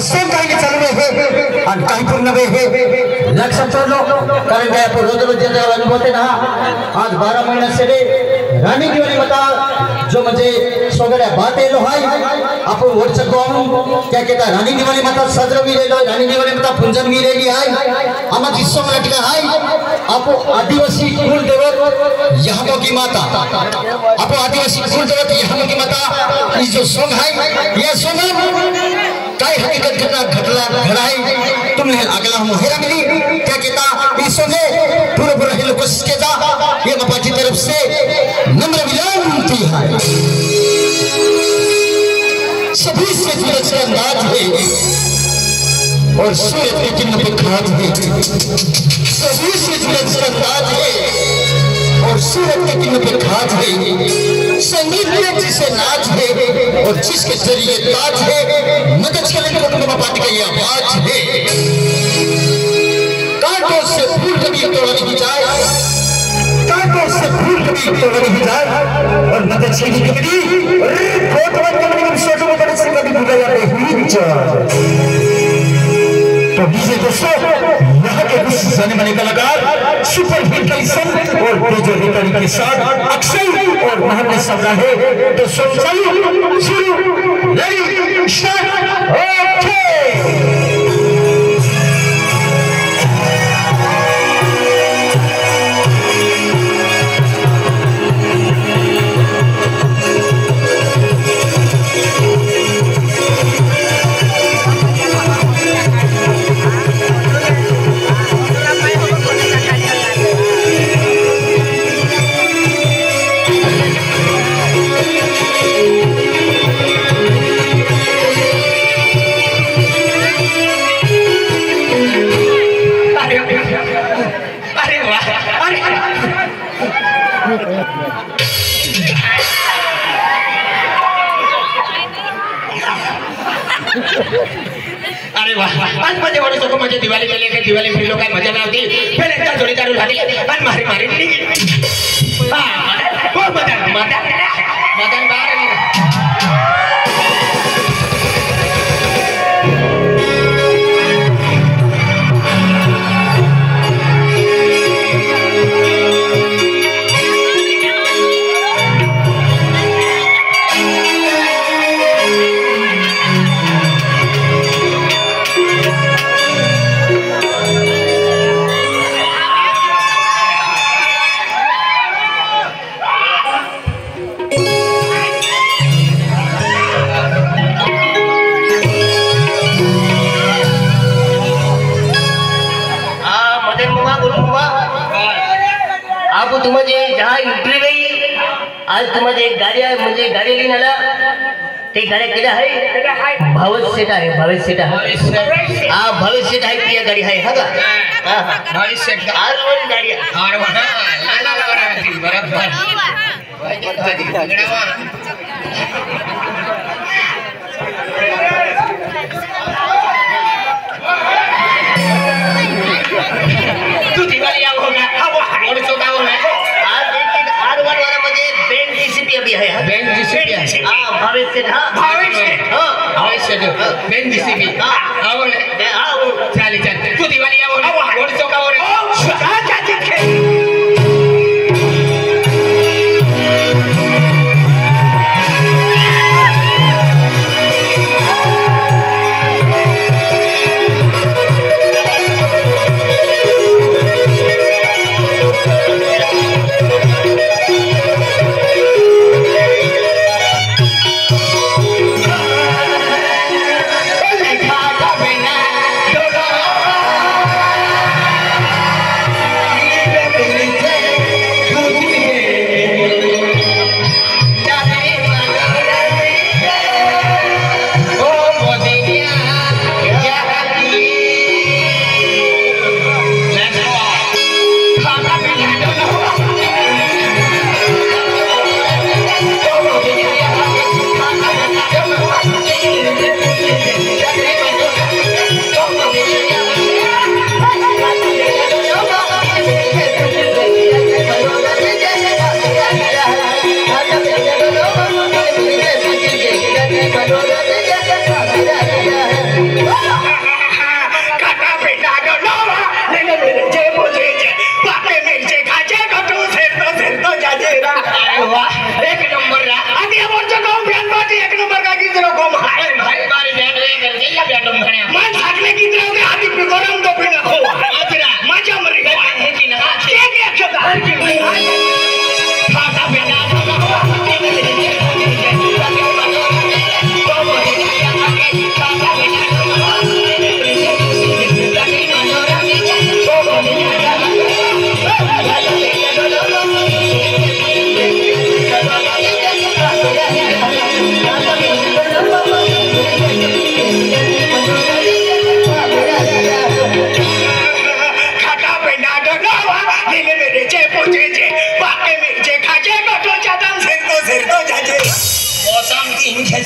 सोम काही चालू आहे आणि काही पूर्ण आहे लक्षात ठेवलो कारण काय आपण रोज रोज ज्याचा अनुभव आहे ना आज 12 महिन्याचे राणी दिवाळी मता जो म्हणजे सगळ्या बात येलो आहे आपण वर्ष कोण क्या कहता राणी दिवाळी मता साजरा विलेलो राणी दिवाळी मता पुंजन विलेली आहे आमाची सोम नाटक आहे आपो आदिवासी कुल देवत यहाँ की माता आपो आदिवासी कुल देवत यहाँ की माता ये जो सोम है यह सोम काय हकीकत घटना घड़ाई तुमने अगला मुहरा मिली क्या कहता ईसो ने पूरे पूरे हिल को सकेता ये बाबा की तरफ से नम्र विनती है सभी से सूरज का अंदाज है और सूरज के किरण पे खाज है सभी से सूरज का अंदाज है और सूरज के किरण पे खाज है संगीत में जिसे नाच है और जिसके जरिए ताज है मगज के लिए कुटुंब पार्टी का ये आवाज है कांटों से फूल कभी तोड़ा नहीं जाए कांटों से फूल कभी तोड़ा नहीं जाए और मगज के लिए कभी फोटो कभी सोचो में बड़े से कभी भूला जाते हुई तो डीजे दोस्तों यहाँ के कुछ जाने माने कलाकार सुपर हिट की संग और डीजे रिकॉर्डिंग के साथ अक्षय और मोहम्मद सबरा है तो सब चलिए शुरू रेडी स्टार्ट ओके अरे वाह आज माझे वडील लोक म्हणजे दिवाळी गेले की दिवाळी फिरलो काय मजा नव्हती पहिले एकदा जोडी दारू लागली आणि मारी मारी निघली हा मदन मदन मदन बाहेर आज तुम्हारे एक गाड़ी है मुझे गाड़ी लेने आला ते गाड़ी केला है भविष्य सेट है भविष्य सेट है हां भविष्य सेट है किया गाड़ी है हां हां भविष्य सेट आज वाली गाड़ी है और वहां बराबर तू दिवाली आओ होगा अब रोड चौका हो है आर1 वाला मुझे बैंक जीसीपी अभी है बैंक जीसीपी हां भविष्य हां भविष्य बैंक जीसीपी हां आओ चल चल तू दिवाली आओ रोड चौका हो रे क्या दिखे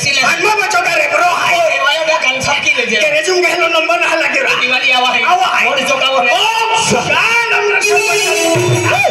कैसी ले अन्मा बच्चों का रेबरो है ओ रिवाया का कंसा की ले जे तेरे जुम कहलो नंबर ना लगे रहा दिवाली आवा है और जो का वो है ओ जान हमरा सब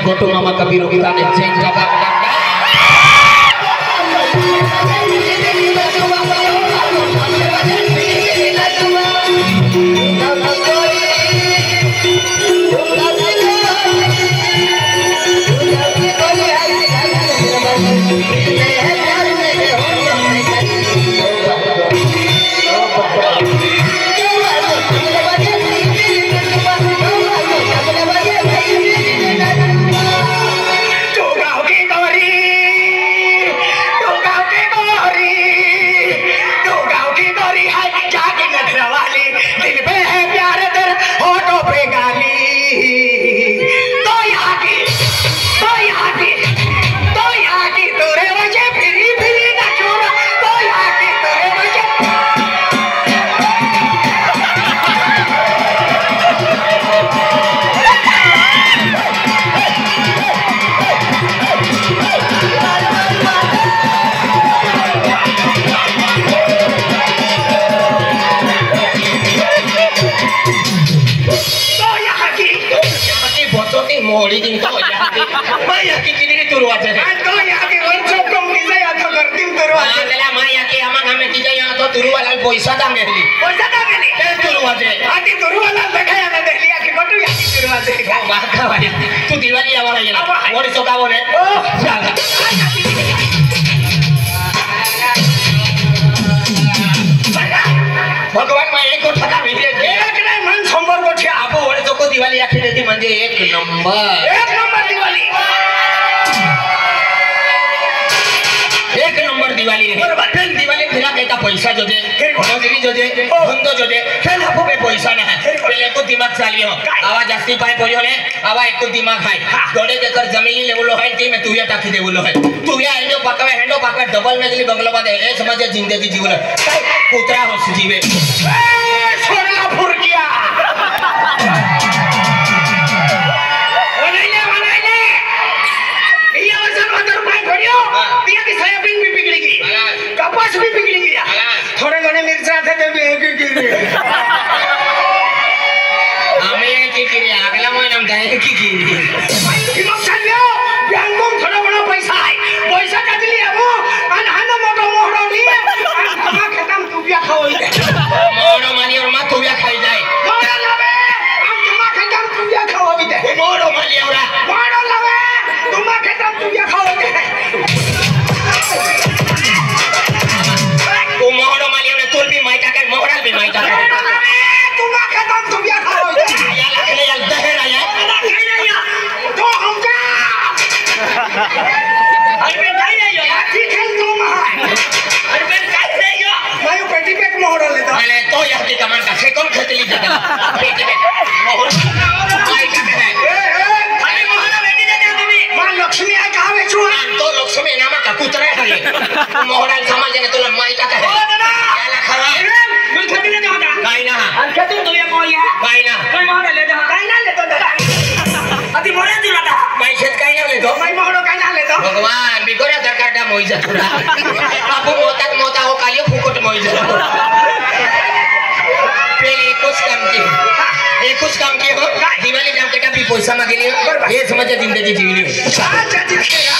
गोटू मामा कबीर गीता ने चेंज का मोड़ी दिन तो मैं यहाँ की जिंदगी तुरवाते हैं तो यहाँ की वर्कशॉप कंपनी यहाँ तो करती हूँ तुरवाते चला मैं यहाँ की हमारे हमें चीज़ें यहाँ तो तुरवाला पैसा दांगे ली पैसा दांगे ली क्या तुरवाते आती तुरवाला देखा यहाँ देख लिया कि बटू यहाँ की तुरवाते बात का भाई तू दिवाली आवारा ये ना वो रिश्ता बोले भगवान मैं एक को ठगा भी दे एक नहीं मन संबर को ठिया आप वो रिश्ता को दिवाली आखिर देती मंजे एक नंबर दिवाली रे फिर दिवाली फिरा कहता पैसा जो दे नौकरी जो दे बंदो जो दे फिर आपको पे पैसा ना है पहले को दिमाग चालियो आवा जास्ती पाय पडियो ने आवा एको दिमाग हाय दोडे एकर जमिनी लेवलो है ती में तुया टाकी देवलो है तुया हेंडो पाकवे हेंडो पाकवे डबल मेजली बंगलो बादे ए समझे जिंदगी जीवल काय कुत्रा हो जीवे छोड़ला फुरकिया बनाइले ये वजन 100 रुपए पड़ियो तिया की सोयाबीन भी बिगड़ गई कपास भी बिगड़ गया थोड़े घने मिर्चा थे तो भी एक गिरी हमें की गिरी अगला महीना हम गाय की गिरी दिमाग चलियो बैंकों थोड़ा बड़ा पैसा है पैसा काटली अब अन हन मोटो मोहरो नी तुम्हा खतम तुबिया खाओई मोरो मानी और मा तुबिया खाई जाए मोरो लवे हम तुम्हा खतम तुबिया खाओई दे मोरो मानी औरा मोरो लवे तुम्हा खतम तुबिया खाओई दे को मोरो मानी औरा तोल भी माइटा के मोहरा भी माइटा के तुम्हा खतम तुबिया खाओई दे या लखले या दहर आया तो हम जा अरे नहीं है यो ठीक है तुम अरे मैं काय नहीं यो मैं यो पेटी पे मोहरा लेता अरे तो या की कमान का से कौन खतली जगह पेटी पे मोहरा माइटा के है अरे मोहरा बेटी दे दे तुम्हें मां लक्ष्मी आ कहां बेचू तो लक्ष्मी नाम का कुतरा है मोहरा समाज ने तो माइटा का है या लखवा मैं खती ले दे होता काई ना खती तो ये कोई है काई ना कोई मोहरा ले दे काई ना ले तो अति मोरे तू लाता मैं शेत काई ना ले दो मैं मोहरा काई ना ले तो भगवान बिगोरा दरकारटा मोइजा थोड़ा बाबू मोता हो कालियो फुकट मोइजा पहले कुछ काम की हो दिवाली जाम केटा भी पैसा मांगेली ये समझे जिंदगी जीवली अच्छा दिखेगा